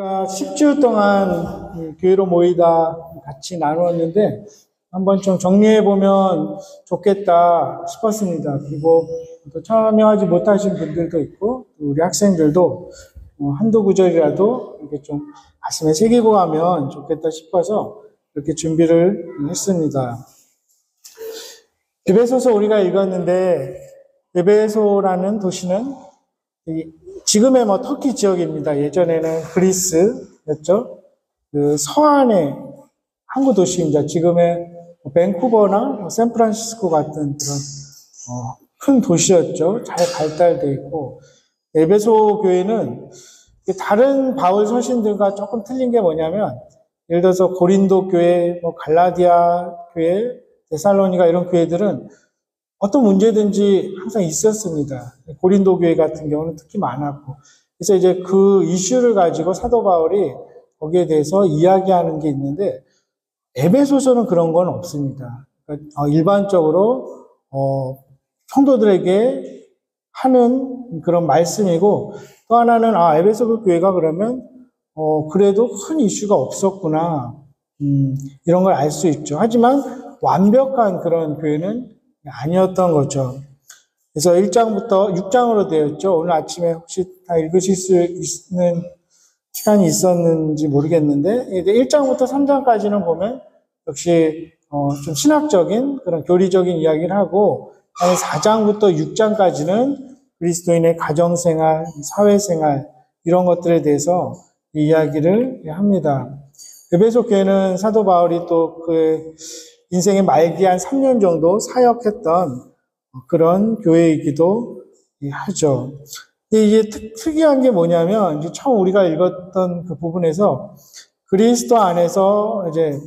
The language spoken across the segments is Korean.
우리가 10주 동안 교회로 모이다 같이 나누었는데 한번 좀 정리해보면 좋겠다 싶었습니다. 그리고 또 참여하지 못하신 분들도 있고 우리 학생들도 한두 구절이라도 이렇게 좀 가슴에 새기고 가면 좋겠다 싶어서 이렇게 준비를 했습니다. 에베소서 우리가 읽었는데 에베소라는 도시는 지금의 터키 지역입니다. 예전에는 그리스였죠. 그 서안의 항구 도시입니다. 지금의 밴쿠버나 샌프란시스코 같은 그런 큰 도시였죠. 잘 발달되어 있고, 에베소 교회는 다른 바울 서신들과 조금 틀린 게 뭐냐면, 예를 들어서 고린도 교회, 갈라디아 교회, 데살로니가 이런 교회들은 어떤 문제든지 항상 있었습니다. 고린도 교회 같은 경우는 특히 많았고. 그래서 이제 그 이슈를 가지고 사도 바울이 거기에 대해서 이야기하는 게 있는데, 에베소서는 그런 건 없습니다. 그러니까 일반적으로, 성도들에게 하는 그런 말씀이고, 또 하나는, 에베소 교회가 그러면, 그래도 큰 이슈가 없었구나. 이런 걸 알 수 있죠. 하지만 완벽한 그런 교회는 아니었던 거죠. 그래서 1장부터 6장으로 되어 있죠. 오늘 아침에 혹시 다 읽으실 수 있는 시간이 있었는지 모르겠는데, 1장부터 3장까지는 보면 역시 좀 신학적인 그런 교리적인 이야기를 하고, 4장부터 6장까지는 그리스도인의 가정생활, 사회생활 이런 것들에 대해서 이야기를 합니다. 에베소 교회는 사도 바울이 또 그 인생의 말기 한 3년 정도 사역했던 그런 교회이기도 하죠. 근데 이게 특이한 게 뭐냐면, 이제 처음 우리가 읽었던 그 부분에서 그리스도 안에서 이제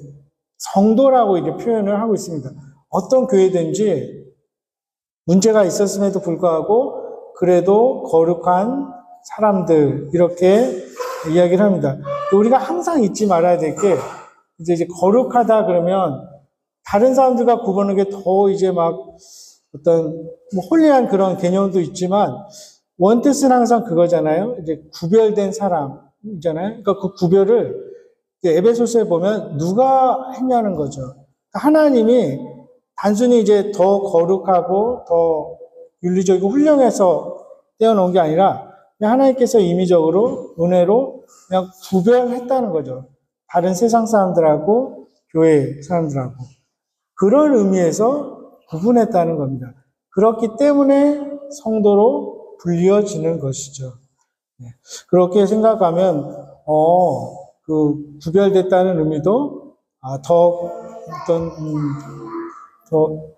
성도라고 이제 표현을 하고 있습니다. 어떤 교회든지 문제가 있었음에도 불구하고 그래도 거룩한 사람들, 이렇게 이야기를 합니다. 우리가 항상 잊지 말아야 될 게, 이제 거룩하다 그러면 다른 사람들과 구분하는 게 더 이제 막 어떤 홀리한 그런 개념도 있지만, 원뜻은 항상 그거잖아요. 이제 구별된 사람이잖아요. 그러니까 그 구별을 에베소서에 보면 누가 했냐는 거죠. 하나님이 단순히 이제 더 거룩하고 더 윤리적이고 훌륭해서 떼어놓은 게 아니라 그냥 하나님께서 임의적으로 은혜로 그냥 구별했다는 거죠. 다른 세상 사람들하고 교회 사람들하고. 그런 의미에서 구분했다는 겁니다. 그렇기 때문에 성도로 불리어지는 것이죠. 그렇게 생각하면 그 구별됐다는 의미도 더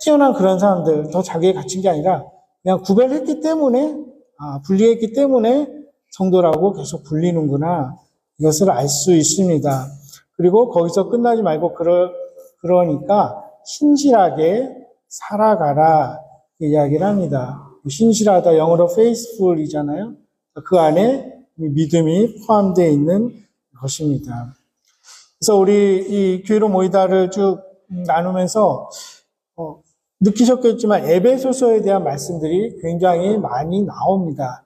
뛰어난 그런 사람들, 더 자기에 갇힌 게 아니라 그냥 구별했기 때문에, 분리했기 때문에 성도라고 계속 불리는구나, 이것을 알 수 있습니다. 그리고 거기서 끝나지 말고 그러니까 신실하게 살아가라 이야기를 합니다. 신실하다, 영어로 faithful이잖아요. 그 안에 믿음이 포함되어 있는 것입니다. 그래서 우리 이 교회로 모이다를 쭉 나누면서 느끼셨겠지만 에베소서에 대한 말씀들이 굉장히 많이 나옵니다.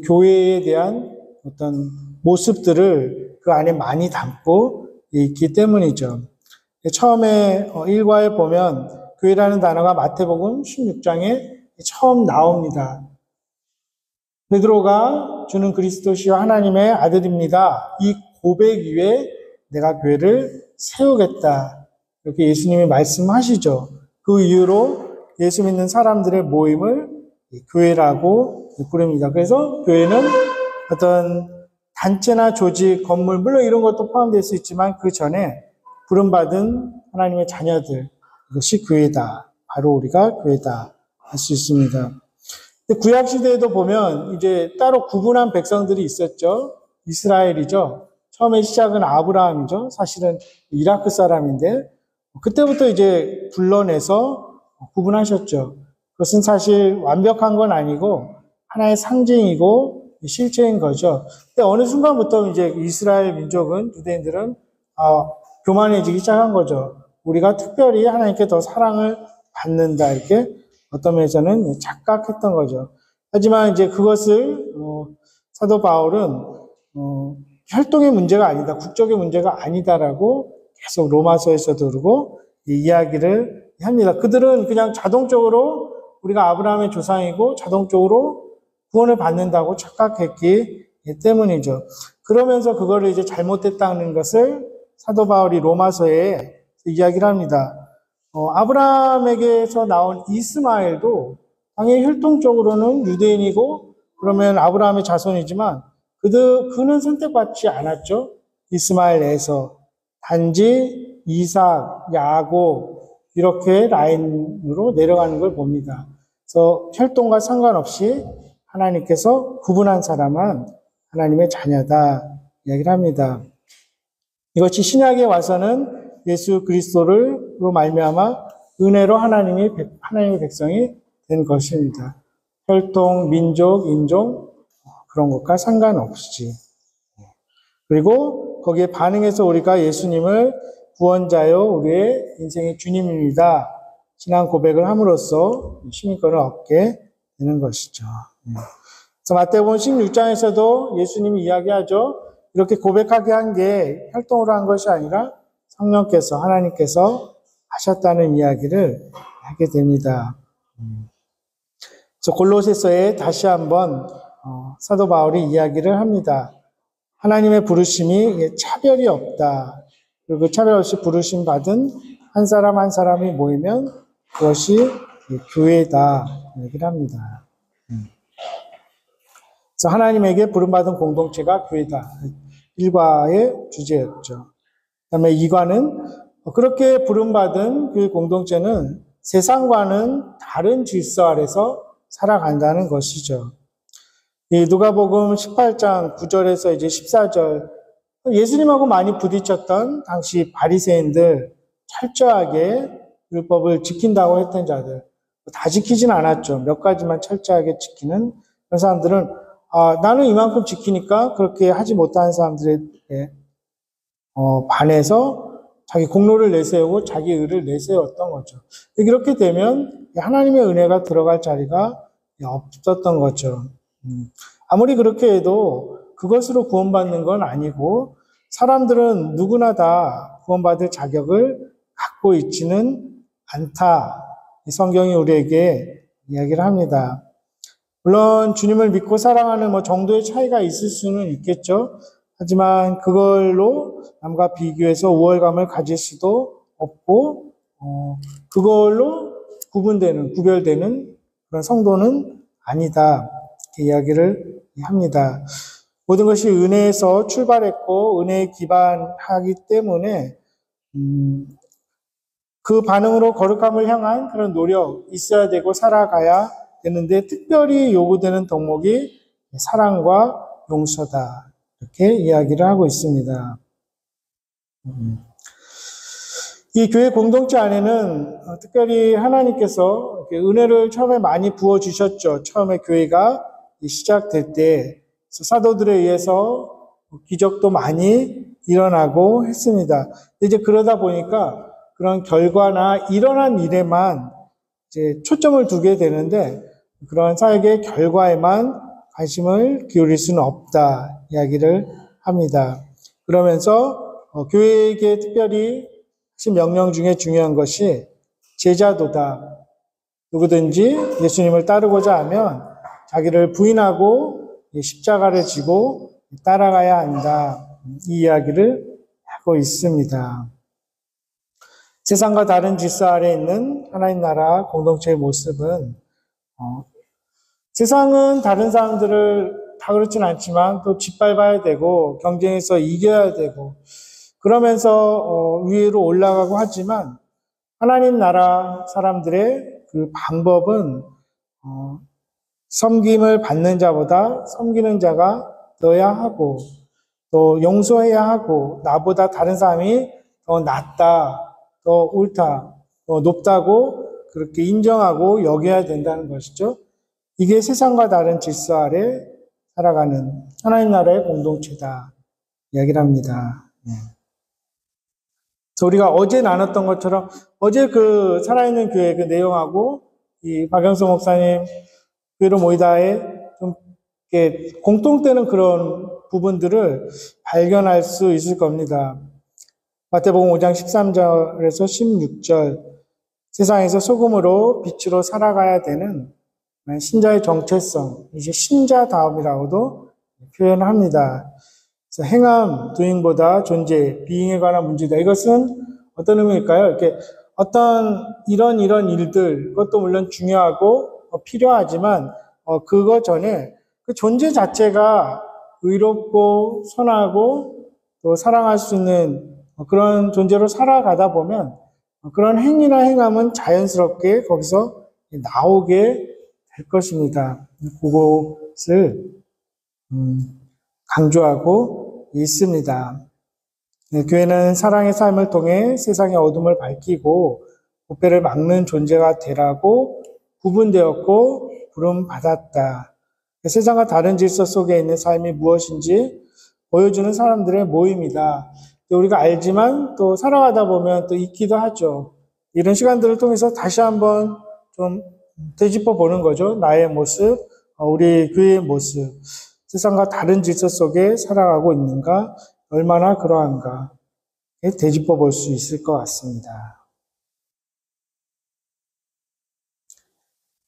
교회에 대한 어떤 모습들을 그 안에 많이 담고 있기 때문이죠. 처음에 1과에 보면 교회라는 단어가 마태복음 16장에 처음 나옵니다. 베드로가 주는 그리스도시요 하나님의 아들입니다. 이 고백 위에 내가 교회를 세우겠다. 이렇게 예수님이 말씀하시죠. 그 이후로 예수 믿는 사람들의 모임을 교회라고 부릅니다. 그래서 교회는 어떤 단체나 조직, 건물, 물론 이런 것도 포함될 수 있지만 그 전에 부름받은 하나님의 자녀들, 이것이 교회다. 바로 우리가 교회다 할 수 있습니다. 구약 시대에도 보면 이제 따로 구분한 백성들이 있었죠. 이스라엘이죠. 처음에 시작은 아브라함이죠. 사실은 이라크 사람인데 그때부터 이제 불러내서 구분하셨죠. 그것은 사실 완벽한 건 아니고 하나의 상징이고 실체인 거죠. 근데 어느 순간부터 이제 이스라엘 민족은, 유대인들은 교만해지기 시작한 거죠. 우리가 특별히 하나님께 더 사랑을 받는다, 이렇게 어떤 면에서는 착각했던 거죠. 하지만 이제 그것을 사도 바울은 혈통의 문제가 아니다, 국적의 문제가 아니다라고 계속 로마서에서도 그러고 이야기를 합니다. 그들은 그냥 자동적으로 우리가 아브라함의 조상이고 자동적으로 구원을 받는다고 착각했기 때문이죠. 그러면서 그거를 이제 잘못됐다는 것을 사도 바울이 로마서에 이야기를 합니다. 아브라함에게서 나온 이스마엘도 당연히 혈통적으로는 유대인이고 그러면 아브라함의 자손이지만 그는 선택받지 않았죠. 이스마엘에서 단지 이삭, 야곱 이렇게 라인으로 내려가는 걸 봅니다. 그래서 혈통과 상관없이 하나님께서 구분한 사람은 하나님의 자녀다 이야기를 합니다. 이것이 신약에 와서는 예수 그리스도로 말미암아 은혜로 하나님의 백성이 된 것입니다. 혈통, 민족, 인종 그런 것과 상관없이. 그리고 거기에 반응해서 우리가 예수님을 구원자요 우리의 인생의 주님입니다. 신앙 고백을 함으로써 시민권을 얻게 되는 것이죠. 그래서 마태복음 16장에서도 예수님이 이야기하죠. 이렇게 고백하게 한 게 혈통으로 한 것이 아니라 성령께서 하나님께서 하셨다는 이야기를 하게 됩니다. 그래서 골로새서에 다시 한번 사도 바울이 이야기를 합니다. 하나님의 부르심이 차별이 없다. 그리고 차별 없이 부르심 받은 한 사람 한 사람이 모이면 그것이 교회다 이야기를 합니다. 그래서 하나님에게 부름받은 공동체가 교회다. 1과의 주제였죠. 그다음에 2과는 그렇게 부름받은 그 공동체는 세상과는 다른 질서 아래서 살아간다는 것이죠. 이 누가복음 18장 9절에서 이제 14절 예수님하고 많이 부딪혔던 당시 바리새인들 철저하게 율법을 지킨다고 했던 자들 다 지키진 않았죠. 몇 가지만 철저하게 지키는 그런 사람들은 나는 이만큼 지키니까 그렇게 하지 못하는 사람들에 반해서 자기 공로를 내세우고 자기 의를 내세웠던 거죠. 이렇게 되면 하나님의 은혜가 들어갈 자리가 없었던 거죠. 아무리 그렇게 해도 그것으로 구원받는 건 아니고 사람들은 누구나 다 구원받을 자격을 갖고 있지는 않다. 성경이 우리에게 이야기를 합니다. 물론 주님을 믿고 사랑하는 정도의 차이가 있을 수는 있겠죠. 하지만 그걸로 남과 비교해서 우월감을 가질 수도 없고 그걸로 구별되는 그런 성도는 아니다. 이렇게 이야기를 합니다. 모든 것이 은혜에서 출발했고 은혜에 기반하기 때문에 그 반응으로 거룩함을 향한 그런 노력 있어야 되고 살아가야 되는데 특별히 요구되는 덕목이 사랑과 용서다. 이렇게 이야기를 하고 있습니다. 이 교회 공동체 안에는 특별히 하나님께서 은혜를 처음에 많이 부어주셨죠. 처음에 교회가 시작될 때 사도들에 의해서 기적도 많이 일어나고 했습니다. 이제 그러다 보니까 그런 결과나 일어난 일에만 이제 초점을 두게 되는데 그런 사역의 결과에만 관심을 기울일 수는 없다 이야기를 합니다. 그러면서 교회에게 특별히 하신 명령 중에 중요한 것이 제자도다. 누구든지 예수님을 따르고자 하면 자기를 부인하고 십자가를 지고 따라가야 한다. 이 이야기를 하고 있습니다. 세상과 다른 질서 아래 있는 하나님 나라 공동체의 모습은 세상은 다른 사람들을 다 그렇진 않지만 또 짓밟아야 되고 경쟁에서 이겨야 되고 그러면서 위로 올라가고 하지만 하나님 나라 사람들의 그 방법은 섬김을 받는 자보다 섬기는 자가 더야 하고 또 용서해야 하고 나보다 다른 사람이 더 낫다, 더 옳다, 더 높다고 그렇게 인정하고 여겨야 된다는 것이죠. 이게 세상과 다른 질서 아래 살아가는 하나님 나라의 공동체다 이야기를 합니다. 그래서 우리가 어제 나눴던 것처럼 어제 그 살아있는 교회 그 내용하고 이 박영수 목사님 교회로 모이다에 좀 이렇게 공통되는 그런 부분들을 발견할 수 있을 겁니다. 마태복음 5장 13절에서 16절, 세상에서 소금으로 빛으로 살아가야 되는 신자의 정체성, 이제 신자다움이라고도 표현합니다. 그래서 행함, doing보다 존재, being에 관한 문제다. 이것은 어떤 의미일까요? 이렇게 어떤 이런 일들, 그것도 물론 중요하고 필요하지만 그거 전에 그 존재 자체가 의롭고 선하고 또 사랑할 수 있는 그런 존재로 살아가다 보면 그런 행위나 행함은 자연스럽게 거기서 나오게 될 것입니다. 그것을 강조하고 있습니다. 교회는 사랑의 삶을 통해 세상의 어둠을 밝히고 부패를 막는 존재가 되라고 구분되었고 부름받았다. 세상과 다른 질서 속에 있는 삶이 무엇인지 보여주는 사람들의 모임이다. 우리가 알지만 또 살아가다 보면 또 잊기도 하죠. 이런 시간들을 통해서 다시 한번 좀 되짚어 보는 거죠. 나의 모습, 우리 교회의 모습, 세상과 다른 질서 속에 살아가고 있는가, 얼마나 그러한가 되짚어 볼 수 있을 것 같습니다.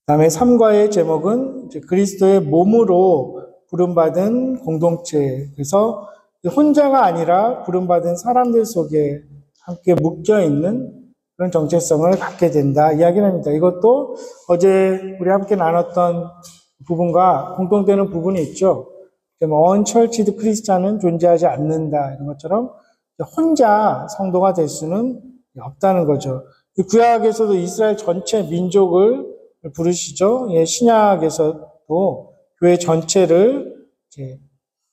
다음에 3과의 제목은 그리스도의 몸으로 부름받은 공동체. 그래서 혼자가 아니라 부름받은 사람들 속에 함께 묶여있는 그런 정체성을 갖게 된다 이야기를 합니다. 이것도 어제 우리 함께 나눴던 부분과 공통되는 부분이 있죠. 언처치드 크리스찬은 존재하지 않는다 이런 것처럼 혼자 성도가 될 수는 없다는 거죠. 구약에서도 이스라엘 전체 민족을 부르시죠. 신약에서도 교회 전체를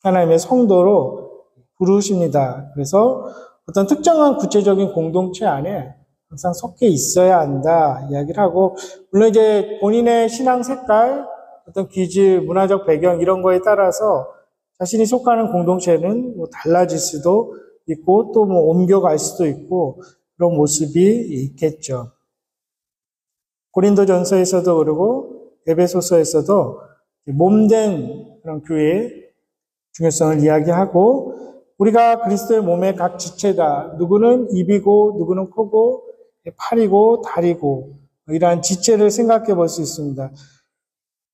하나님의 성도로 부르십니다. 그래서 어떤 특정한 구체적인 공동체 안에 항상 섞여 있어야 한다 이야기를 하고, 물론 이제 본인의 신앙 색깔, 어떤 기질, 문화적 배경 이런 거에 따라서 자신이 속하는 공동체는 달라질 수도 있고 또 옮겨갈 수도 있고 그런 모습이 있겠죠. 고린도전서에서도 그러고 에베소서에서도 몸된 그런 교회의 중요성을 이야기하고, 우리가 그리스도의 몸의 각 지체다. 누구는 입이고 누구는 코고 팔이고 다리고, 이러한 지체를 생각해 볼 수 있습니다.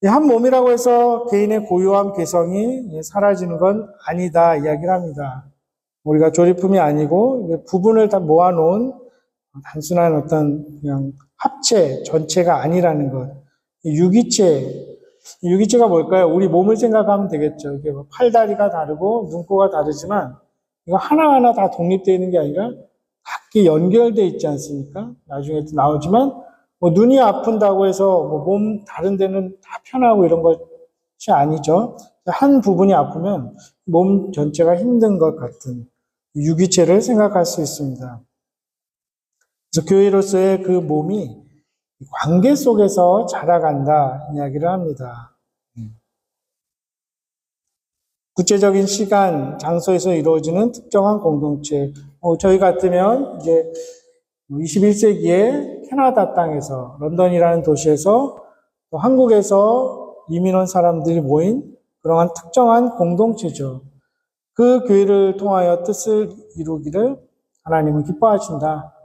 한 몸이라고 해서 개인의 고유함, 개성이 사라지는 건 아니다 이야기를 합니다. 우리가 조립품이 아니고 부분을 다 모아놓은 단순한 어떤 그냥 합체, 전체가 아니라는 것. 유기체가 뭘까요? 우리 몸을 생각하면 되겠죠. 이게 팔다리가 다르고 눈코가 다르지만 이거 하나하나 다 독립되어 있는 게 아니라 각기 연결되어 있지 않습니까? 나중에 또 나오지만 눈이 아픈다고 해서 몸 다른 데는 다 편하고 이런 것이 아니죠. 한 부분이 아프면 몸 전체가 힘든 것 같은 유기체를 생각할 수 있습니다. 그래서 교회로서의 그 몸이 관계 속에서 자라간다 이야기를 합니다. 구체적인 시간, 장소에서 이루어지는 특정한 공동체. 저희 같으면 이제 21세기에 캐나다 땅에서, 런던이라는 도시에서 또 한국에서 이민 온 사람들이 모인 그러한 특정한 공동체죠. 그 교회를 통하여 뜻을 이루기를 하나님은 기뻐하신다.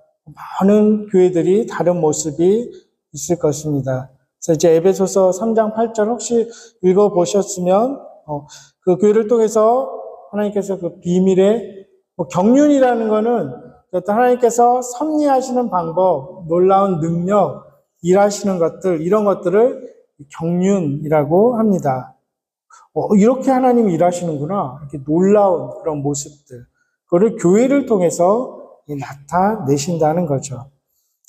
많은 교회들이 다른 모습이 있을 것입니다. 그래서 이제 에베소서 3장 8절 혹시 읽어보셨으면 그 교회를 통해서 하나님께서 그 비밀의 경륜이라는 거는 어떤 하나님께서 섭리하시는 방법, 놀라운 능력, 일하시는 것들, 이런 것들을 경륜이라고 합니다. 이렇게 하나님이 일하시는구나. 이렇게 놀라운 그런 모습들. 그거를 교회를 통해서 나타내신다는 거죠.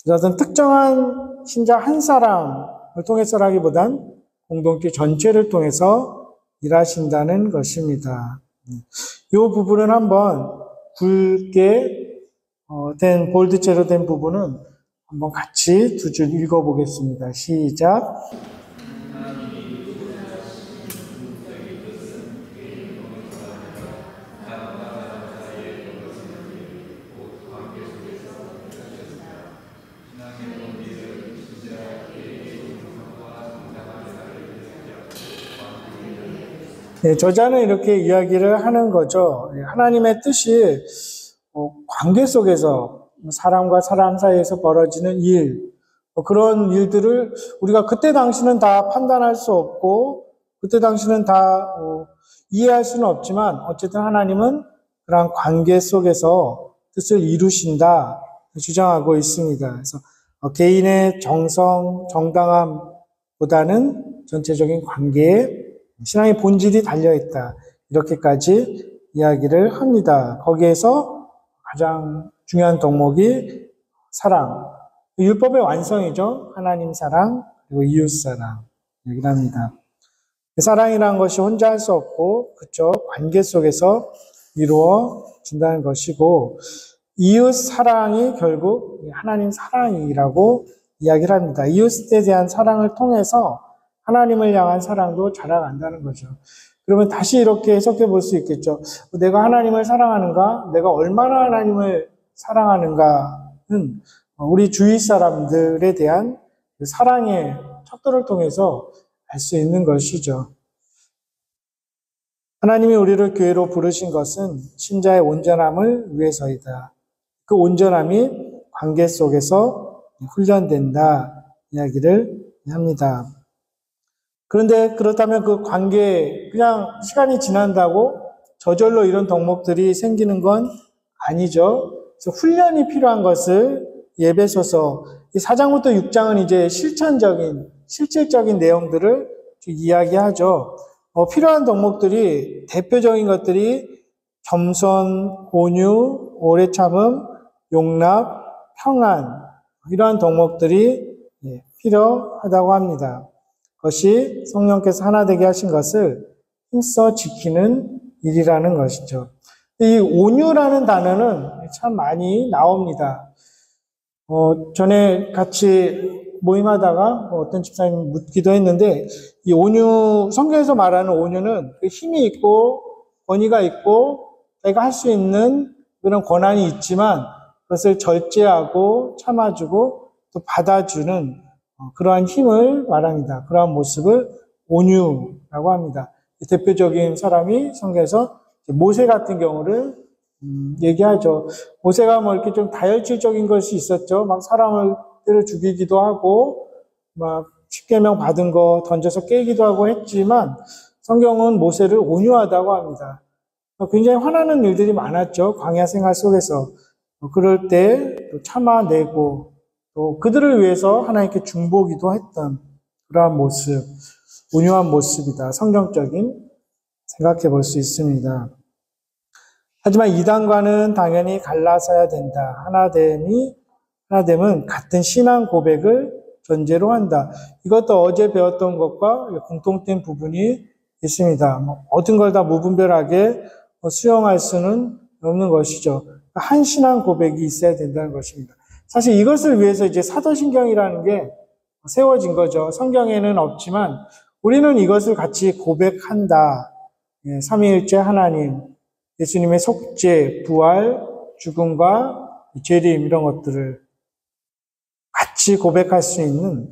그래서 어떤 특정한 신자 한 사람을 통해서라기보단 공동체 전체를 통해서 일하신다는 것입니다. 이 부분은 한번 굵게 된 볼드체로 된 부분은 한번 같이 두 줄 읽어보겠습니다. 시작. 네, 저자는 이렇게 이야기를 하는 거죠. 하나님의 뜻이 관계 속에서 사람과 사람 사이에서 벌어지는 일, 그런 일들을 우리가 그때 당시는 다 판단할 수 없고 그때 당시는 다 이해할 수는 없지만 어쨌든 하나님은 그러한 관계 속에서 뜻을 이루신다 주장하고 있습니다. 그래서 개인의 정성, 정당함보다는 전체적인 관계에 신앙의 본질이 달려있다. 이렇게까지 이야기를 합니다. 거기에서 가장 중요한 덕목이 사랑. 율법의 완성이죠. 하나님 사랑, 그리고 이웃 사랑. 얘기를 합니다. 사랑이라는 것이 혼자 할 수 없고, 그쵸? 관계 속에서 이루어진다는 것이고, 이웃 사랑이 결국 하나님 사랑이라고 이야기를 합니다. 이웃에 대한 사랑을 통해서 하나님을 향한 사랑도 자라간다는 거죠. 그러면 다시 이렇게 해석해 볼 수 있겠죠. 내가 하나님을 사랑하는가? 내가 얼마나 하나님을 사랑하는가는 우리 주위 사람들에 대한 사랑의 척도를 통해서 알 수 있는 것이죠. 하나님이 우리를 교회로 부르신 것은 신자의 온전함을 위해서이다. 그 온전함이 관계 속에서 훈련된다 이야기를 합니다. 그런데 그렇다면 그 관계 그냥 시간이 지난다고 저절로 이런 덕목들이 생기는 건 아니죠. 그래서 훈련이 필요한 것을 에베소서 4장부터 6장은 이제 실질적인 내용들을 이야기하죠. 필요한 덕목들이 대표적인 것들이 겸손, 온유, 오래 참음, 용납, 평안 이러한 덕목들이 필요하다고 합니다. 그것이 성령께서 하나 되게 하신 것을 힘써 지키는 일이라는 것이죠. 이 온유라는 단어는 참 많이 나옵니다. 전에 같이 모임하다가 어떤 집사님이 묻기도 했는데 이 온유, 성경에서 말하는 온유는 힘이 있고 권위가 있고 내가 할 수 있는 그런 권한이 있지만 그것을 절제하고 참아주고 또 받아주는 그러한 힘을 말합니다. 그러한 모습을 온유라고 합니다. 대표적인 사람이 성경에서 모세 같은 경우를 얘기하죠. 모세가 뭐 이렇게 좀 다혈질적인 것이 있었죠. 막 사람을 때려 죽이기도 하고 막 십계명 받은 거 던져서 깨기도 하고 했지만 성경은 모세를 온유하다고 합니다. 굉장히 화나는 일들이 많았죠. 광야 생활 속에서. 그럴 때 또 참아내고 또 그들을 위해서 하나님께 중보기도 했던 그러한 모습, 온유한 모습이다. 성경적인 생각해 볼 수 있습니다. 하지만 이단과는 당연히 갈라서야 된다. 하나됨은 같은 신앙 고백을 전제로 한다. 이것도 어제 배웠던 것과 공통된 부분이 있습니다. 모든 걸 다 무분별하게 수용할 수는 없는 것이죠. 한 신앙 고백이 있어야 된다는 것입니다. 사실 이것을 위해서 이제 사도신경이라는 게 세워진 거죠. 성경에는 없지만 우리는 이것을 같이 고백한다. 삼위일체 하나님, 예수님의 속죄, 부활, 죽음과 재림 이런 것들을 같이 고백할 수 있는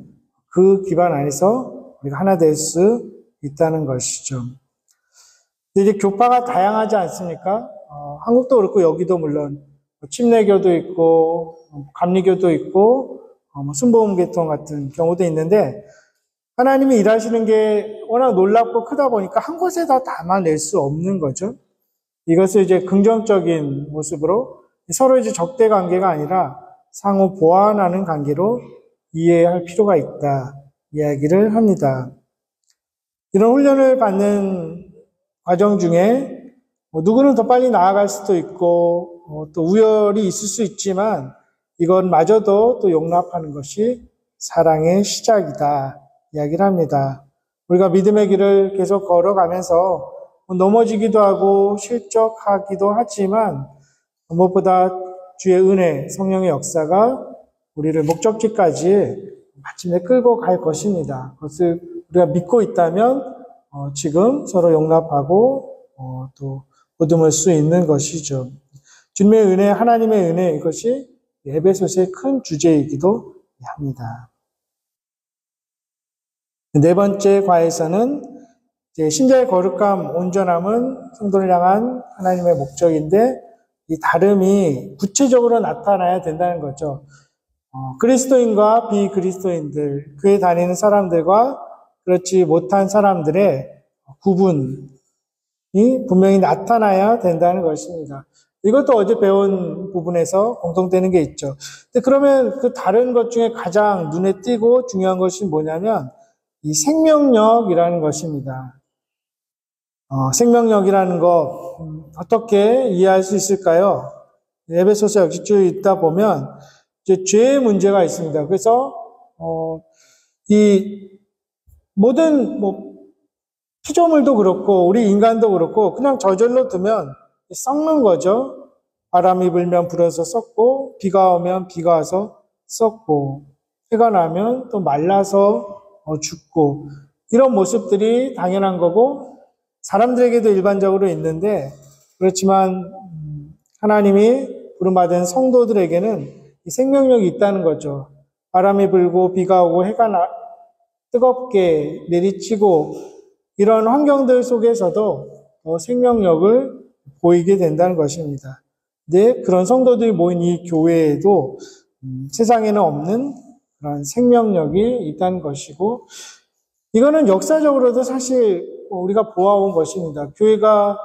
그 기반 안에서 우리가 하나 될 수 있다는 것이죠. 근데 이제 교파가 다양하지 않습니까? 한국도 그렇고 여기도 물론 침례교도 있고 감리교도 있고 순복음계통 같은 경우도 있는데 하나님이 일하시는 게 워낙 놀랍고 크다 보니까 한 곳에 다 담아낼 수 없는 거죠. 이것을 이제 긍정적인 모습으로 서로 이제 적대 관계가 아니라 상호 보완하는 관계로 이해할 필요가 있다 이야기를 합니다. 이런 훈련을 받는 과정 중에 누구는 더 빨리 나아갈 수도 있고 또 우열이 있을 수 있지만 이것마저도 또 용납하는 것이 사랑의 시작이다 이야기를 합니다. 우리가 믿음의 길을 계속 걸어가면서 넘어지기도 하고 실족하기도 하지만 무엇보다 주의 은혜, 성령의 역사가 우리를 목적지까지 마침내 끌고 갈 것입니다. 그것을 우리가 믿고 있다면 지금 서로 용납하고 또 보듬을 수 있는 것이죠. 주님의 은혜, 하나님의 은혜 이것이 에베소서의 큰 주제이기도 합니다. 네 번째 과에서는 이제 신자의 거룩함, 온전함은 성도를 향한 하나님의 목적인데 이 다름이 구체적으로 나타나야 된다는 거죠. 그리스도인과 비그리스도인들, 교회 다니는 사람들과 그렇지 못한 사람들의 구분이 분명히 나타나야 된다는 것입니다. 이것도 어제 배운 부분에서 공통되는 게 있죠. 근데 그러면 그 다른 것 중에 가장 눈에 띄고 중요한 것이 뭐냐면 이 생명력이라는 것입니다. 생명력이라는 거 어떻게 이해할 수 있을까요? 에베소서 역시 쭉 읽다 보면 이제 죄의 문제가 있습니다. 그래서 이 모든 피조물도 그렇고 우리 인간도 그렇고 그냥 저절로 두면 썩는 거죠. 바람이 불면 불어서 썩고 비가 오면 비가 와서 썩고 해가 나면 또 말라서 죽고 이런 모습들이 당연한 거고 사람들에게도 일반적으로 있는데 그렇지만 하나님이 부름받은 성도들에게는 이 생명력이 있다는 거죠. 바람이 불고 비가 오고 해가 뜨겁게 내리치고 이런 환경들 속에서도 생명력을 보이게 된다는 것입니다. 근데 그런 성도들이 모인 이 교회에도 세상에는 없는 그런 생명력이 있다는 것이고 이거는 역사적으로도 사실 우리가 보아온 것입니다. 교회가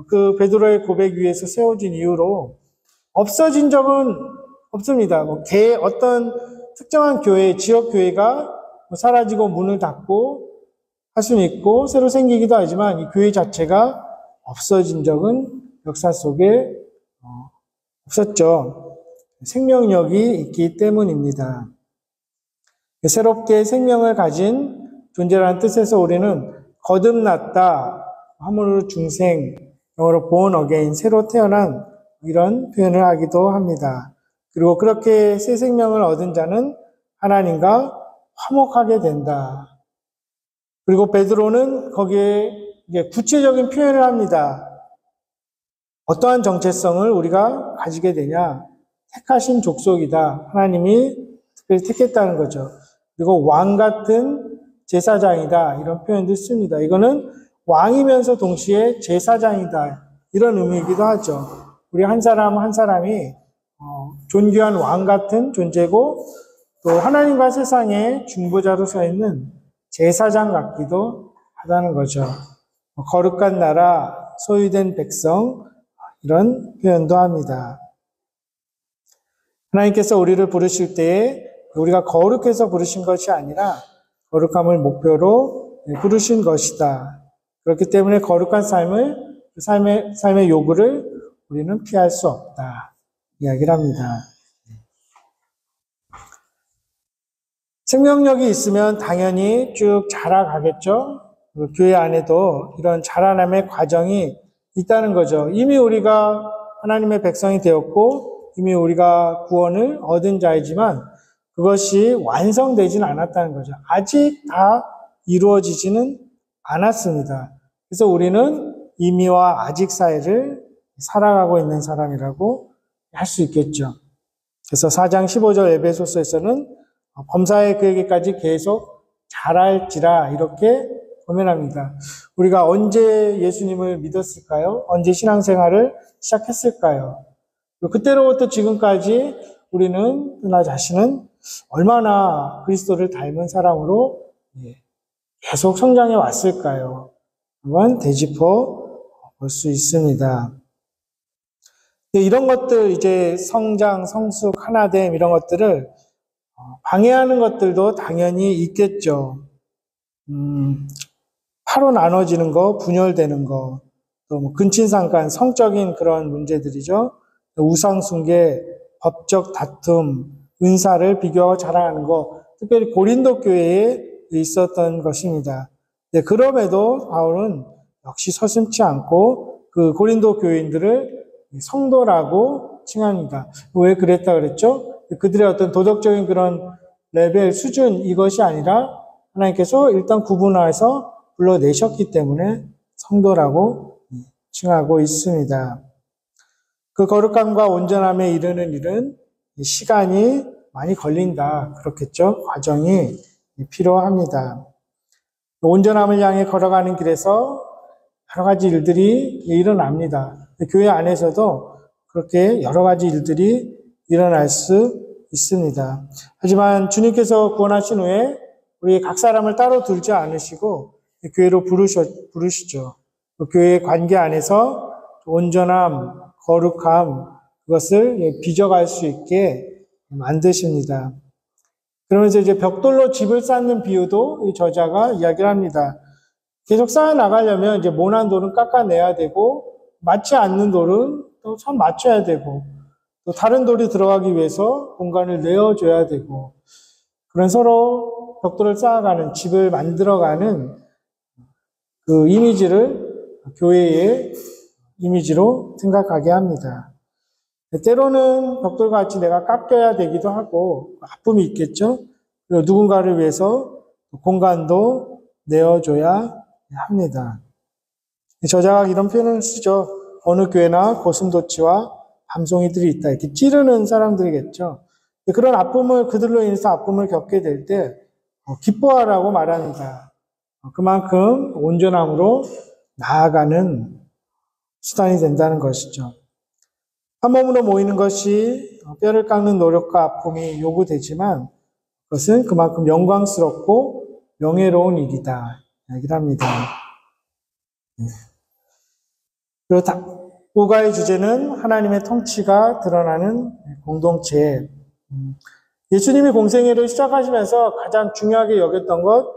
그 베드로의 고백 위에서 세워진 이후로 없어진 적은 없습니다. 어떤 특정한 교회, 지역 교회가 사라지고 문을 닫고 할 수는 있고 새로 생기기도 하지만 이 교회 자체가 없어진 적은 역사 속에 없었죠. 생명력이 있기 때문입니다. 새롭게 생명을 가진 존재라는 뜻에서 우리는 거듭났다, 하물로 중생, 영어로 born again, 새로 태어난 이런 표현을 하기도 합니다. 그리고 그렇게 새 생명을 얻은 자는 하나님과 화목하게 된다. 그리고 베드로는 거기에 이제 구체적인 표현을 합니다. 어떠한 정체성을 우리가 가지게 되냐? 택하신 족속이다. 하나님이 특별히 택했다는 거죠. 그리고 왕 같은 제사장이다. 이런 표현도 씁니다. 이거는 왕이면서 동시에 제사장이다. 이런 의미이기도 하죠. 우리 한 사람 한 사람이 존귀한 왕 같은 존재고 또 하나님과 세상의 중보자로 서 있는 제사장 같기도 하다는 거죠. 거룩한 나라, 소유된 백성 이런 표현도 합니다. 하나님께서 우리를 부르실 때에 우리가 거룩해서 부르신 것이 아니라 거룩함을 목표로 부르신 것이다. 그렇기 때문에 거룩한 삶의 요구를 우리는 피할 수 없다. 이야기를 합니다. 생명력이 있으면 당연히 쭉 자라가겠죠. 교회 안에도 이런 자라남의 과정이 있다는 거죠. 이미 우리가 하나님의 백성이 되었고 이미 우리가 구원을 얻은 자이지만 그것이 완성되지는 않았다는 거죠. 아직 다 이루어지지는 않았습니다. 그래서 우리는 이미와 아직 사이를 살아가고 있는 사람이라고 할 수 있겠죠. 그래서 4장 15절 에베소서에서는 범사에 그에게까지 계속 자랄지라 이렇게 고면합니다. 우리가 언제 예수님을 믿었을까요? 언제 신앙생활을 시작했을까요? 그때로부터 지금까지 우리는 나 자신은 얼마나 그리스도를 닮은 사람으로 계속 성장해 왔을까요? 한번 되짚어 볼 수 있습니다. 이런 것들 이제 성장, 성숙, 하나됨 이런 것들을 방해하는 것들도 당연히 있겠죠. 파로 나눠지는 거, 분열되는 거, 또 근친상간, 성적인 그런 문제들이죠. 우상숭배, 법적 다툼, 은사를 비교하고 자랑하는 거, 특별히 고린도 교회에 있었던 것입니다. 그럼에도 바울은 역시 서슴지 않고 그 고린도 교인들을 성도라고 칭합니다. 왜 그랬다 그랬죠? 그들의 어떤 도덕적인 그런 레벨, 수준 이것이 아니라 하나님께서 일단 구분해서 불러내셨기 때문에 성도라고 칭하고 있습니다. 그 거룩함과 온전함에 이르는 일은 시간이 많이 걸린다. 그렇겠죠? 과정이 필요합니다. 온전함을 향해 걸어가는 길에서 여러 가지 일들이 일어납니다. 교회 안에서도 그렇게 여러 가지 일들이 일어날 수 있습니다. 하지만 주님께서 구원하신 후에 우리 각 사람을 따로 두지 않으시고 교회로 부르시죠. 교회의 관계 안에서 온전함, 거룩함, 그것을 빚어갈 수 있게 만드십니다. 그러면서 이제 벽돌로 집을 쌓는 비유도 이 저자가 이야기를 합니다. 계속 쌓아 나가려면 이제 모난 돌은 깎아내야 되고, 맞지 않는 돌은 또 선 맞춰야 되고, 또 다른 돌이 들어가기 위해서 공간을 내어줘야 되고, 그런 서로 벽돌을 쌓아가는, 집을 만들어가는 그 이미지를 교회의 이미지로 생각하게 합니다. 때로는 벽돌같이 내가 깎여야 되기도 하고 아픔이 있겠죠. 그리고 누군가를 위해서 공간도 내어줘야 합니다. 저자가 이런 표현을 쓰죠. 어느 교회나 고슴도치와 밤송이들이 있다. 이렇게 찌르는 사람들이겠죠. 그런 아픔을 그들로 인해서 아픔을 겪게 될 때 기뻐하라고 말합니다. 그만큼 온전함으로 나아가는 수단이 된다는 것이죠. 한 몸으로 모이는 것이 뼈를 깎는 노력과 아픔이 요구되지만 그것은 그만큼 영광스럽고 명예로운 일이다. 이야기를 합니다. 그리고 오가의 주제는 하나님의 통치가 드러나는 공동체. 예수님이 공생애를 시작하시면서 가장 중요하게 여겼던 것,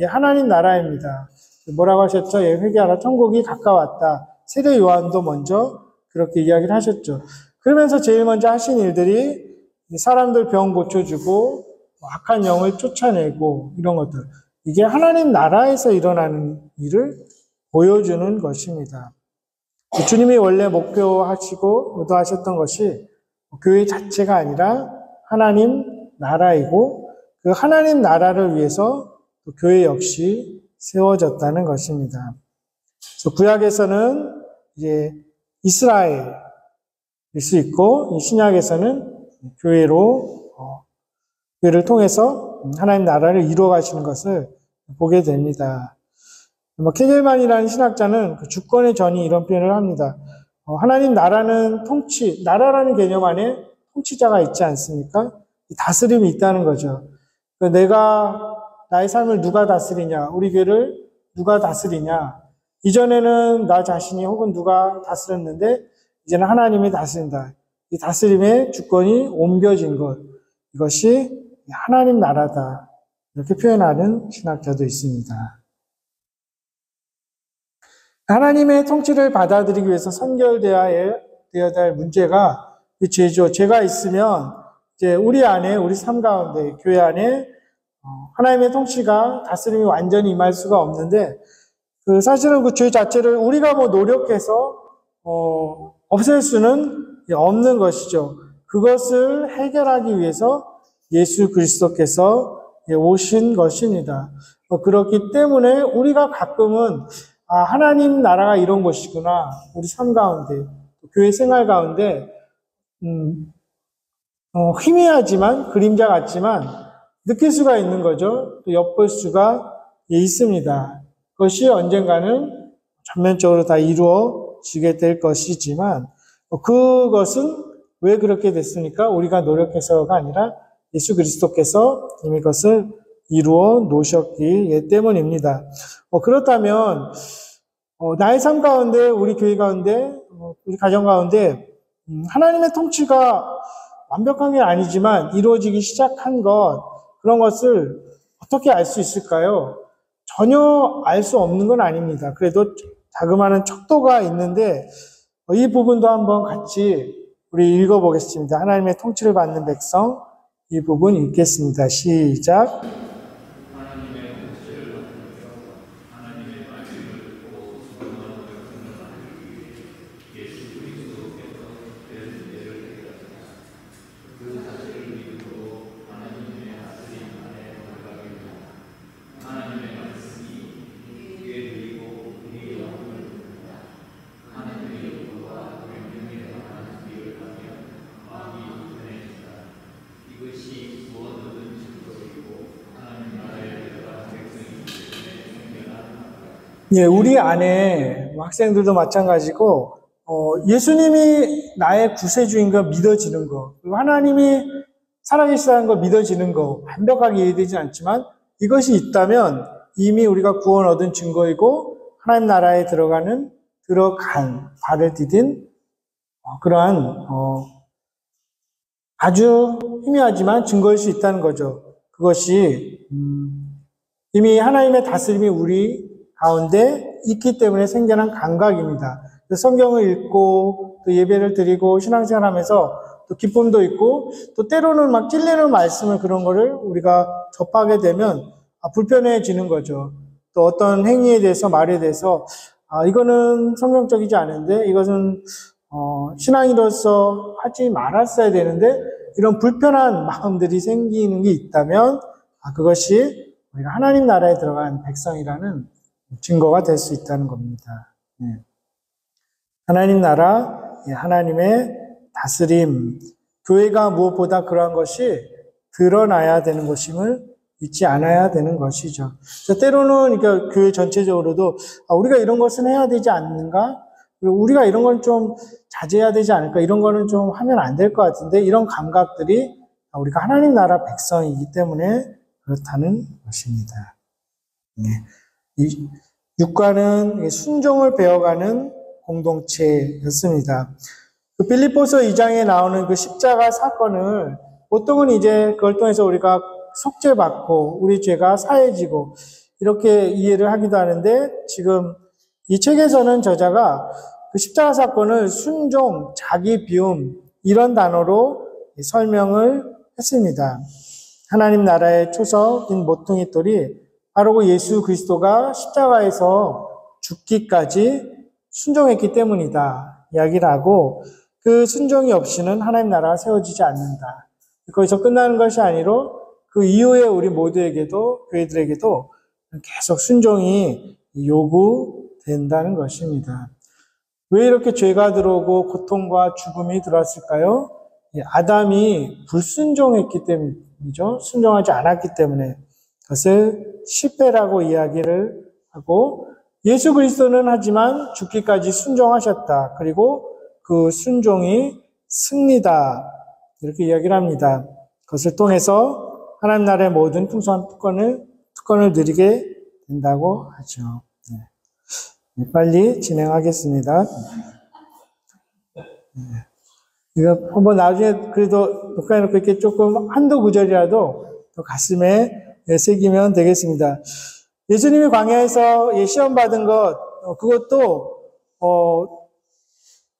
하나님 나라입니다. 뭐라고 하셨죠? 회개하라, 천국이 가까웠다. 세례 요한도 먼저 그렇게 이야기를 하셨죠. 그러면서 제일 먼저 하신 일들이 사람들 병 고쳐주고 악한 영을 쫓아내고 이런 것들. 이게 하나님 나라에서 일어나는 일을 보여주는 것입니다. 주님이 원래 목표하시고 의도하셨던 것이 교회 자체가 아니라 하나님 나라이고 그 하나님 나라를 위해서 교회 역시 세워졌다는 것입니다. 그래서 구약에서는 이제 이스라엘일 수 있고 신약에서는 교회를 통해서 하나님 나라를 이루어 가시는 것을 보게 됩니다. 케겔만이라는 신학자는 그 주권의 전이 이런 표현을 합니다. 하나님 나라는 나라라는 개념 안에 통치자가 있지 않습니까? 다스림이 있다는 거죠. 나의 삶을 누가 다스리냐, 우리 교회를 누가 다스리냐. 이전에는 나 자신이 혹은 누가 다스렸는데 이제는 하나님이 다스린다. 이 다스림의 주권이 옮겨진 것, 이것이 하나님 나라다. 이렇게 표현하는 신학자도 있습니다. 하나님의 통치를 받아들이기 위해서 선결되어야 될 문제가 죄죠. 죄가 있으면 이제 우리 삶 가운데, 교회 안에 하나님의 통치가 다스림이 완전히 임할 수가 없는데 사실은 그 죄 자체를 우리가 노력해서 없앨 수는 없는 것이죠. 그것을 해결하기 위해서 예수 그리스도께서 오신 것입니다. 그렇기 때문에 우리가 가끔은 하나님 나라가 이런 것이구나. 우리 삶 가운데, 교회 생활 가운데 희미하지만 그림자 같지만 느낄 수가 있는 거죠. 또 엿볼 수가 있습니다. 그것이 언젠가는 전면적으로 다 이루어지게 될 것이지만 그것은 왜 그렇게 됐습니까? 우리가 노력해서가 아니라 예수 그리스도께서 이미 그것을 이루어 놓으셨기 때문입니다. 그렇다면 나의 삶 가운데, 우리 교회 가운데, 우리 가정 가운데 하나님의 통치가 완벽한 게 아니지만 이루어지기 시작한 그런 것을 어떻게 알 수 있을까요? 전혀 알 수 없는 건 아닙니다. 그래도 자그마한 척도가 있는데 이 부분도 한번 같이 우리 읽어보겠습니다. 하나님의 통치를 받는 백성, 이 부분 읽겠습니다. 시작. 예, 우리 안에 학생들도 마찬가지고 예수님이 나의 구세주인 거 믿어지는 거, 그리고 하나님이 살아계시다는 거 믿어지는 거 완벽하게 이해되지 않지만 이것이 있다면 이미 우리가 구원 얻은 증거이고 하나님 나라에 들어간 발을 디딘 그러한 아주 희미하지만 증거일 수 있다는 거죠. 그것이 이미 하나님의 다스림이 우리 가운데 있기 때문에 생겨난 감각입니다. 성경을 읽고 또 예배를 드리고 신앙생활하면서 또 기쁨도 있고 또 때로는 막 찔리는 말씀을 그런 거를 우리가 접하게 되면 불편해지는 거죠. 또 어떤 행위에 대해서 말에 대해서 이거는 성경적이지 않은데 이것은 신앙인으로서 하지 말았어야 되는데 이런 불편한 마음들이 생기는 게 있다면 그것이 우리가 하나님 나라에 들어간 백성이라는 증거가 될 수 있다는 겁니다. 하나님 나라, 하나님의 다스림, 교회가 무엇보다 그러한 것이 드러나야 되는 것임을 잊지 않아야 되는 것이죠. 그래서 때로는 그러니까 교회 전체적으로도 우리가 이런 것은 해야 되지 않는가? 그리고 우리가 이런 건 좀 자제해야 되지 않을까? 이런 거는 좀 하면 안 될 것 같은데 이런 감각들이 우리가 하나님 나라 백성이기 때문에 그렇다는 것입니다. 이 육과는 순종을 배워가는 공동체였습니다. 그 빌립보서 2장에 나오는 그 십자가 사건을 보통은 이제 그걸 통해서 우리가 속죄받고 우리 죄가 사해지고 이렇게 이해를 하기도 하는데 지금 이 책에서는 저자가 그 십자가 사건을 순종, 자기 비움 이런 단어로 설명을 했습니다. 하나님 나라의 초석인 모퉁이 돌이 바로 그 예수 그리스도가 십자가에서 죽기까지 순종했기 때문이다 이야기를 하고 그 순종이 없이는 하나님 나라가 세워지지 않는다. 거기서 끝나는 것이 아니라 그 이후에 우리 모두에게도 교회들에게도 계속 순종이 요구된다는 것입니다. 왜 이렇게 죄가 들어오고 고통과 죽음이 들어왔을까요? 아담이 불순종했기 때문이죠. 순종하지 않았기 때문에 그것을 실패라고 이야기를 하고 예수 그리스도는 하지만 죽기까지 순종하셨다. 그리고 그 순종이 승리다. 이렇게 이야기를 합니다. 그것을 통해서 하나님 나라의 모든 풍성한 특권을 누리게 된다고 하죠. 빨리 진행하겠습니다. 이거 한번 나중에 그래도 녹화해놓고 이렇게 조금 한두 구절이라도 더 가슴에 새기면 되겠습니다. 예수님이 광야에서 시험 받은 것, 그것도,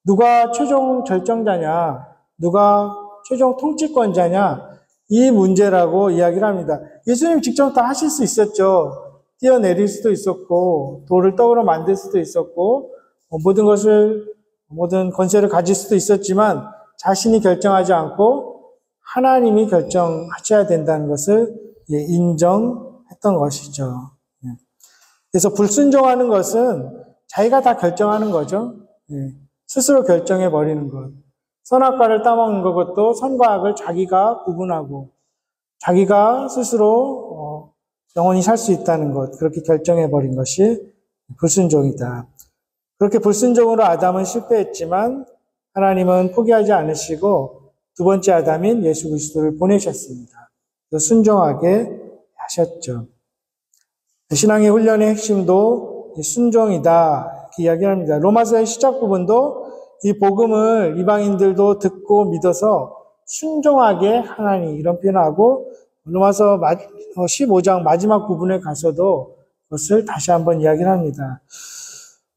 누가 최종 결정자냐, 누가 최종 통치권자냐, 이 문제라고 이야기를 합니다. 예수님 직접 다 하실 수 있었죠. 뛰어내릴 수도 있었고, 돌을 떡으로 만들 수도 있었고, 모든 권세를 가질 수도 있었지만, 자신이 결정하지 않고, 하나님이 결정하셔야 된다는 것을 인정했던 것이죠. 그래서 불순종하는 것은 자기가 다 결정하는 거죠. 스스로 결정해버리는 것. 선악과를 따먹는 것도 선과 악을 자기가 구분하고 자기가 스스로 영원히 살 수 있다는 것. 그렇게 결정해버린 것이 불순종이다. 그렇게 불순종으로 아담은 실패했지만 하나님은 포기하지 않으시고 두 번째 아담인 예수 그리스도를 보내셨습니다. 순종하게 하셨죠. 신앙의 훈련의 핵심도 순종이다 이렇게 이야기합니다. 로마서의 시작 부분도 이 복음을 이방인들도 듣고 믿어서 순종하게 하나니 이런 표현을 하고 로마서 15장 마지막 부분에 가서도 그것을 다시 한번 이야기를 합니다.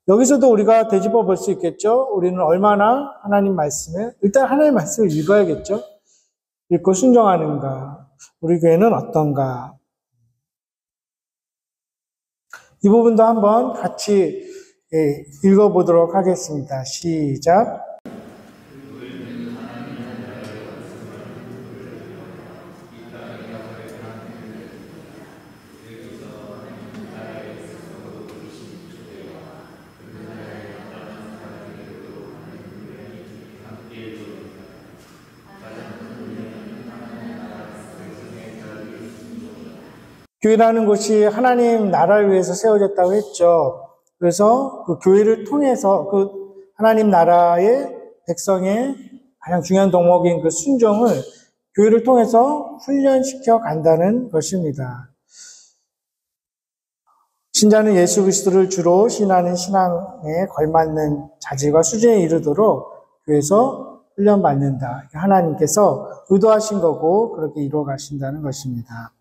여기서도 우리가 되짚어 볼 수 있겠죠. 우리는 얼마나 하나님 말씀에 일단 하나님 말씀을 읽어야겠죠. 읽고 순종하는가, 우리 교회는 어떤가. 이 부분도 한번 같이 읽어보도록 하겠습니다. 시작. 교회라는 곳이 하나님 나라를 위해서 세워졌다고 했죠. 그래서 그 교회를 통해서 그 하나님 나라의 백성의 가장 중요한 덕목인 그 순종을 교회를 통해서 훈련시켜 간다는 것입니다. 신자는 예수 그리스도를 주로 신하는 신앙에 걸맞는 자질과 수준에 이르도록 교회에서 훈련받는다. 하나님께서 의도하신 거고 그렇게 이루어 가신다는 것입니다.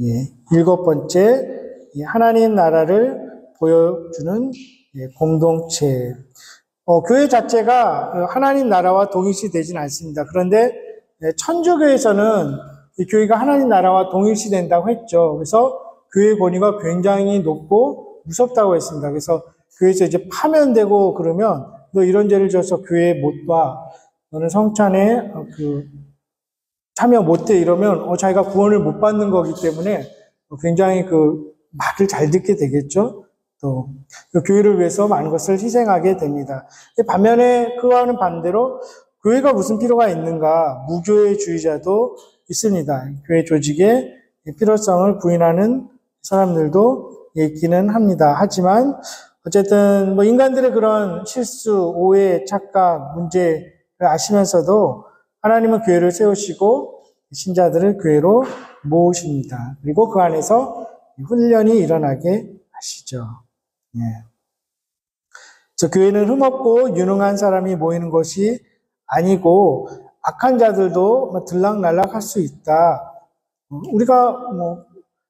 예, 7번째, 하나님 나라를 보여주는 공동체. 교회 자체가 하나님 나라와 동일시 되진 않습니다. 그런데 천주교에서는 이 교회가 하나님 나라와 동일시 된다고 했죠. 그래서 교회 권위가 굉장히 높고 무섭다고 했습니다. 그래서 교회에서 이제 파면되고 그러면 너 이런 죄를 져서 교회에 못 와. 너는 성찬에 참여 못해 이러면 자기가 구원을 못 받는 거기 때문에 굉장히 말을 잘 듣게 되겠죠. 또 교회를 위해서 많은 것을 희생하게 됩니다. 반면에 그와는 반대로 교회가 무슨 필요가 있는가? 무교회주의자도 있습니다. 교회 조직의 필요성을 부인하는 사람들도 있기는 합니다. 하지만 어쨌든 인간들의 그런 실수, 오해, 착각, 문제를 아시면서도 하나님은 교회를 세우시고 신자들을 교회로 모으십니다. 그리고 그 안에서 훈련이 일어나게 하시죠. 예. 그래서 교회는 흠없고 유능한 사람이 모이는 것이 아니고 악한 자들도 들락날락할 수 있다. 우리가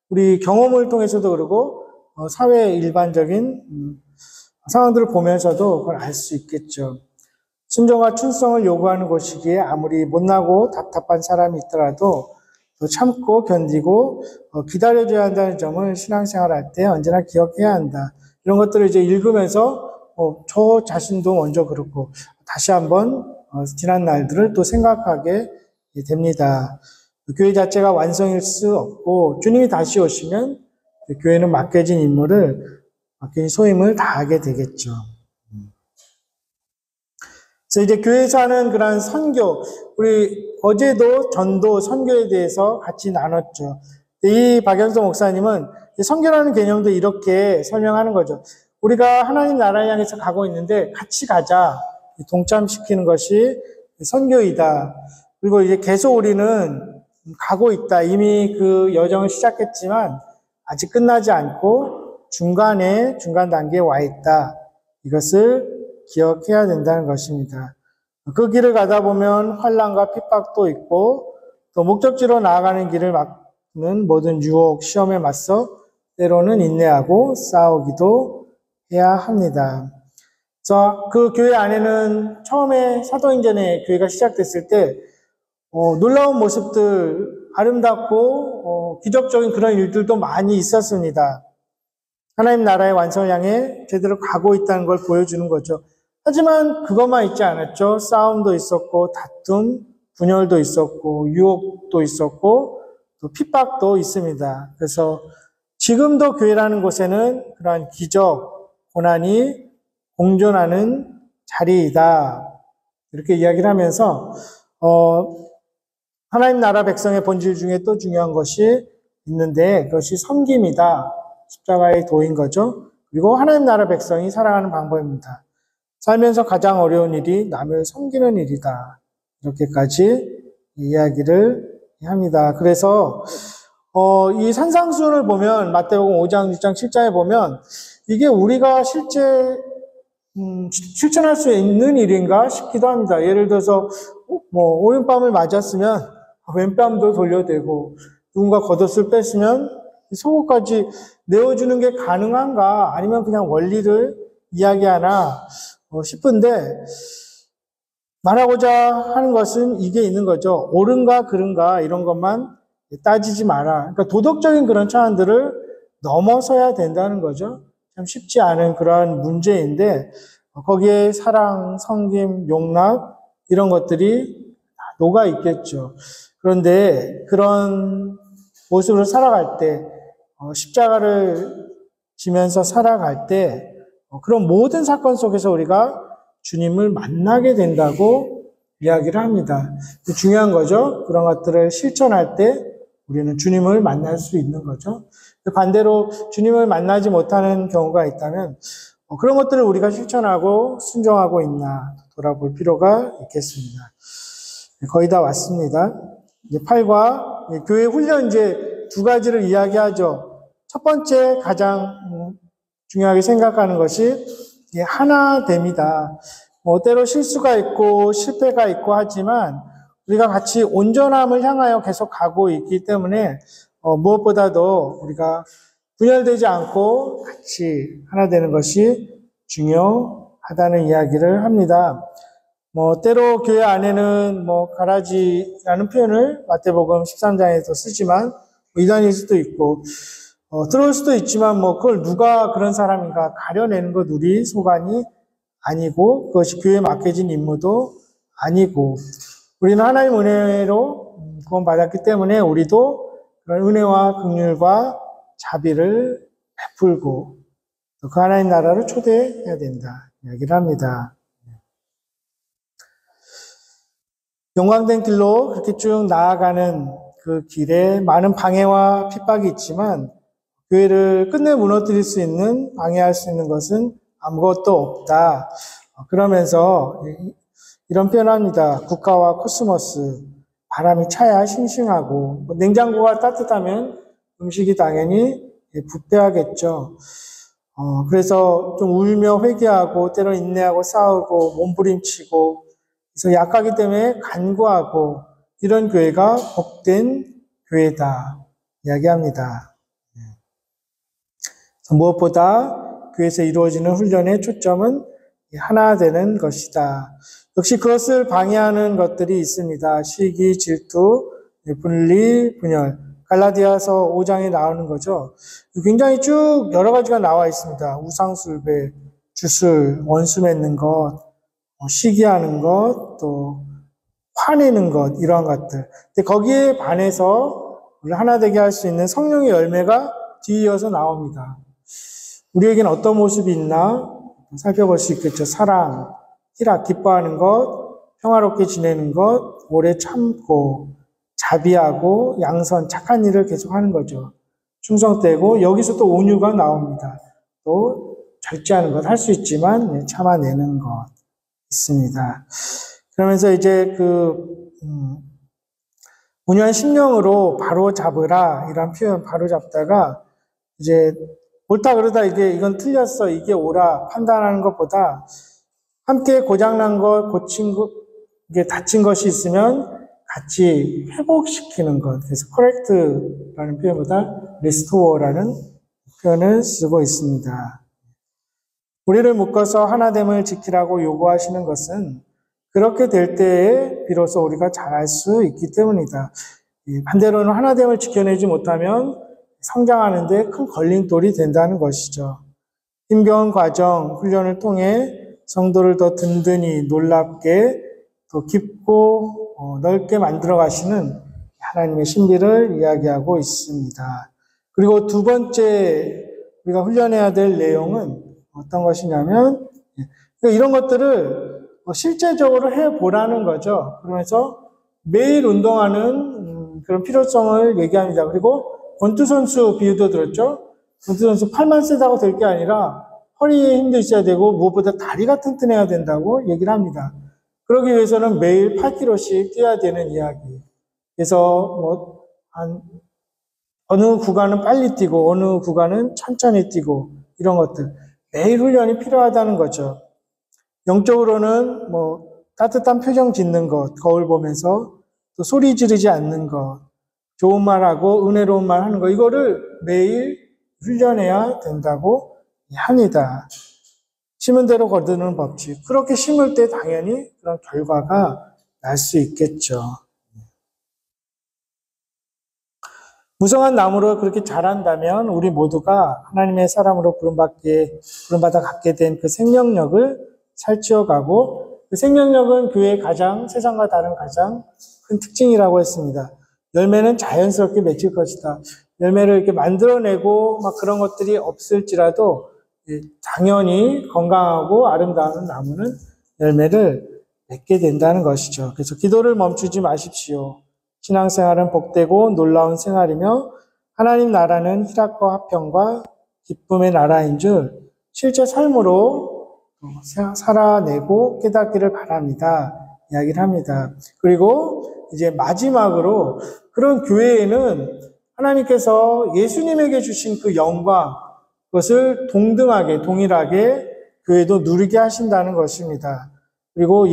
우리 경험을 통해서도 그러고 사회의 일반적인 상황들을 보면서도 그걸 알 수 있겠죠. 순종과 충성을 요구하는 곳이기에 아무리 못나고 답답한 사람이 있더라도 또 참고 견디고 기다려줘야 한다는 점을 신앙생활할 때 언제나 기억해야 한다. 이런 것들을 이제 읽으면서 저 자신도 먼저 그렇고 다시 한번 지난 날들을 또 생각하게 됩니다. 교회 자체가 완성일 수 없고 주님이 다시 오시면 교회는 맡겨진 임무를, 맡겨진 소임을 다하게 되겠죠. 그래서 이제 교회에서 하는 그런 선교, 우리 어제도 전도, 선교에 대해서 같이 나눴죠. 이 박연성 목사님은 선교라는 개념도 이렇게 설명하는 거죠. 우리가 하나님 나라를 향해서 가고 있는데 같이 가자. 동참시키는 것이 선교이다. 그리고 이제 계속 우리는 가고 있다. 이미 그 여정을 시작했지만 아직 끝나지 않고 중간 단계에 와 있다. 이것을 기억해야 된다는 것입니다. 그 길을 가다 보면 환난과 핍박도 있고 또 목적지로 나아가는 길을 막는 모든 유혹, 시험에 맞서 때로는 인내하고 싸우기도 해야 합니다. 그래서 그 교회 안에는 처음에 사도행전에 교회가 시작됐을 때 놀라운 모습들, 아름답고 기적적인 그런 일들도 많이 있었습니다. 하나님 나라의 완성을 향해 제대로 가고 있다는 걸 보여주는 거죠. 하지만 그것만 있지 않았죠. 싸움도 있었고 다툼, 분열도 있었고 유혹도 있었고 또 핍박도 있습니다. 그래서 지금도 교회라는 곳에는 그러한 기적, 고난이 공존하는 자리이다. 이렇게 이야기를 하면서 하나님 나라 백성의 본질 중에 또 중요한 것이 있는데 그것이 섬김이다. 십자가의 도인 거죠. 그리고 하나님 나라 백성이 살아가는 방법입니다. 살면서 가장 어려운 일이 남을 섬기는 일이다. 이렇게까지 이야기를 합니다. 그래서 이 산상수훈을 보면 마태복음 5장, 6장, 7장에 보면 이게 우리가 실제 실천할 수 있는 일인가 싶기도 합니다. 예를 들어서 오른밤을 맞았으면 왼뺨도 돌려대고 누군가 겉옷을 뺐으면 속옷까지 내어주는 게 가능한가? 아니면 그냥 원리를 이야기하나 싶은데 말하고자 하는 것은 이게 있는 거죠. 옳은가 그른가 이런 것만 따지지 마라. 그러니까 도덕적인 그런 차원들을 넘어서야 된다는 거죠. 참 쉽지 않은 그러한 문제인데 거기에 사랑, 섬김, 용납 이런 것들이 녹아 있겠죠. 그런데 그런 모습으로 살아갈 때 십자가를 지면서 살아갈 때 그런 모든 사건 속에서 우리가 주님을 만나게 된다고 이야기를 합니다. 중요한 거죠. 그런 것들을 실천할 때 우리는 주님을 만날 수 있는 거죠. 반대로 주님을 만나지 못하는 경우가 있다면 그런 것들을 우리가 실천하고 순종하고 있나 돌아볼 필요가 있겠습니다. 거의 다 왔습니다. 이제 8과 교회 훈련 이제 두 가지를 이야기하죠. 첫 번째 가장 중요하게 생각하는 것이 하나됨이다. 때로 실수가 있고 실패가 있고 하지만 우리가 같이 온전함을 향하여 계속 가고 있기 때문에 무엇보다도 우리가 분열되지 않고 같이 하나 되는 것이 중요하다는 이야기를 합니다. 때로 교회 안에는 가라지라는 표현을 마태복음 13장에서 쓰지만 이단일 수도 있고 들어올 수도 있지만 그걸 누가 그런 사람인가 가려내는 것 우리 소관이 아니고 그것이 교회에 맡겨진 임무도 아니고 우리는 하나님 은혜로 구원받았기 때문에 우리도 그런 은혜와 긍휼과 자비를 베풀고 그 하나님 나라로 초대해야 된다 이야기를 합니다. 영광된 길로 그렇게 쭉 나아가는 그 길에 많은 방해와 핍박이 있지만 교회를 끝내 무너뜨릴 수 있는 방해할 수 있는 것은 아무것도 없다. 그러면서 이런 표현을 합니다. 국가와 코스모스, 바람이 차야 싱싱하고 냉장고가 따뜻하면 음식이 당연히 부패하겠죠. 그래서 좀 울며 회개하고 때로 인내하고 싸우고 몸부림치고 그래서 약하기 때문에 간구하고 이런 교회가 복된 교회다 이야기합니다. 무엇보다 교회에서 이루어지는 훈련의 초점은 하나 되는 것이다. 역시 그것을 방해하는 것들이 있습니다. 시기, 질투, 분리, 분열. 갈라디아서 5장에 나오는 거죠. 굉장히 쭉 여러 가지가 나와 있습니다. 우상숭배, 주술, 원수 맺는 것, 시기하는 것, 또 화내는 것, 이러한 것들. 근데 거기에 반해서 우리 하나 되게 할 수 있는 성령의 열매가 뒤이어서 나옵니다. 우리에게는 어떤 모습이 있나 살펴볼 수 있겠죠. 사랑, 희락, 기뻐하는 것, 평화롭게 지내는 것, 오래 참고, 자비하고, 양선, 착한 일을 계속하는 거죠. 충성되고 여기서 또 온유가 나옵니다. 또 절제하는 것 할 수 있지만 참아내는 것 있습니다. 그러면서 이제 온유한 심령으로 바로 잡으라 이런 표현 바로 잡다가 이제 옳다 그러다 이건 틀렸어 이게 옳아 판단하는 것보다 함께 고장난 것 고친 것 이게 다친 것이 있으면 같이 회복시키는 것 그래서 correct라는 표현보다 restore라는 표현을 쓰고 있습니다. 우리를 묶어서 하나됨을 지키라고 요구하시는 것은 그렇게 될 때에 비로소 우리가 잘할 수 있기 때문이다. 반대로는 하나됨을 지켜내지 못하면 성장하는 데 큰 걸림돌이 된다는 것이죠. 힘겨운 과정, 훈련을 통해 성도를 더 든든히 놀랍게 더 깊고 넓게 만들어 가시는 하나님의 신비를 이야기하고 있습니다. 그리고 두 번째 우리가 훈련해야 될 내용은 어떤 것이냐면 이런 것들을 실제적으로 해보라는 거죠. 그러면서 매일 운동하는 그런 필요성을 얘기합니다. 그리고 권투 선수 비유도 들었죠. 권투 선수 팔만 세다고 될 게 아니라 허리에 힘도 있어야 되고 무엇보다 다리가 튼튼해야 된다고 얘기를 합니다. 그러기 위해서는 매일 8km씩 뛰어야 되는 이야기. 그래서 어느 구간은 빨리 뛰고 어느 구간은 천천히 뛰고 이런 것들 매일 훈련이 필요하다는 거죠. 영적으로는 따뜻한 표정 짓는 것, 거울 보면서 또 소리 지르지 않는 것, 좋은 말하고 은혜로운 말 하는 것, 이거를 매일 훈련해야 된다고 합니다. 심은 대로 거두는 법칙. 그렇게 심을 때 당연히 그런 결과가 날 수 있겠죠. 무성한 나무로 그렇게 자란다면 우리 모두가 하나님의 사람으로 부름받아 갖게 된 그 생명력을 살찌어가고 그 생명력은 교회의 세상과 다른 가장 큰 특징이라고 했습니다. 열매는 자연스럽게 맺힐 것이다. 열매를 이렇게 만들어내고 그런 것들이 없을지라도 당연히 건강하고 아름다운 나무는 열매를 맺게 된다는 것이죠. 그래서 기도를 멈추지 마십시오. 신앙생활은 복되고 놀라운 생활이며 하나님 나라는 희락과 화평과 기쁨의 나라인 줄 실제 삶으로 살아내고 깨닫기를 바랍니다. 이야기를 합니다. 그리고 이제 마지막으로 그런 교회에는 하나님께서 예수님에게 주신 그 영광, 그것을 동등하게, 동일하게 교회도 누리게 하신다는 것입니다. 그리고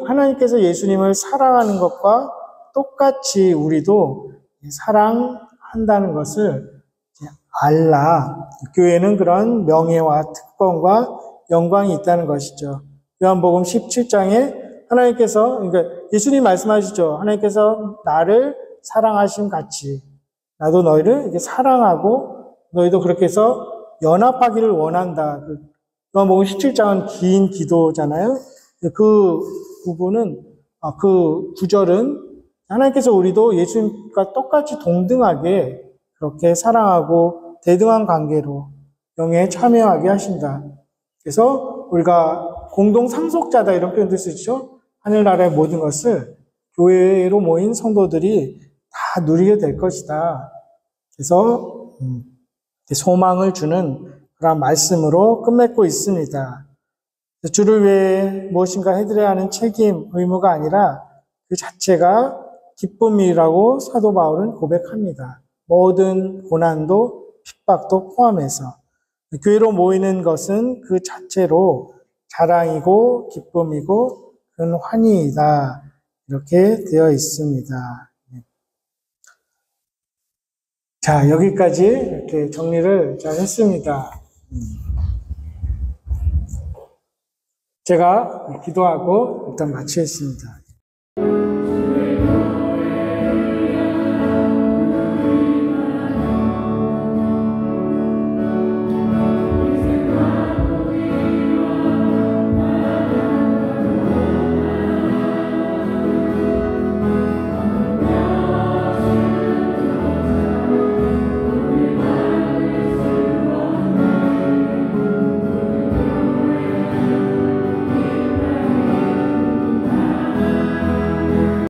하나님께서 예수님을 사랑하는 것과 똑같이 우리도 사랑한다는 것을 알라. 교회는 그런 명예와 특권과 영광이 있다는 것이죠. 요한복음 17장에 하나님께서, 그러니까 예수님 말씀하시죠. 하나님께서 나를 사랑하신 같이 나도 너희를 이렇게 사랑하고 너희도 그렇게 해서 연합하기를 원한다. 요한복음 17장은 긴 기도잖아요. 그 부분은, 그 구절은 하나님께서 우리도 예수님과 똑같이 동등하게 그렇게 사랑하고 대등한 관계로 영에 참여하게 하신다. 그래서 우리가 공동 상속자다 이런 표현도 쓰죠. 하늘나라의 모든 것을 교회로 모인 성도들이 다 누리게 될 것이다. 그래서 소망을 주는 그런 말씀으로 끝맺고 있습니다. 주를 위해 무엇인가 해드려야 하는 책임, 의무가 아니라 그 자체가 기쁨이라고 사도 바울은 고백합니다. 모든 고난도 핍박도 포함해서 교회로 모이는 것은 그 자체로 자랑이고 기쁨이고 큰 환희이다. 이렇게 되어 있습니다. 자, 여기까지 이렇게 정리를 잘 했습니다. 제가 기도하고 일단 마치겠습니다.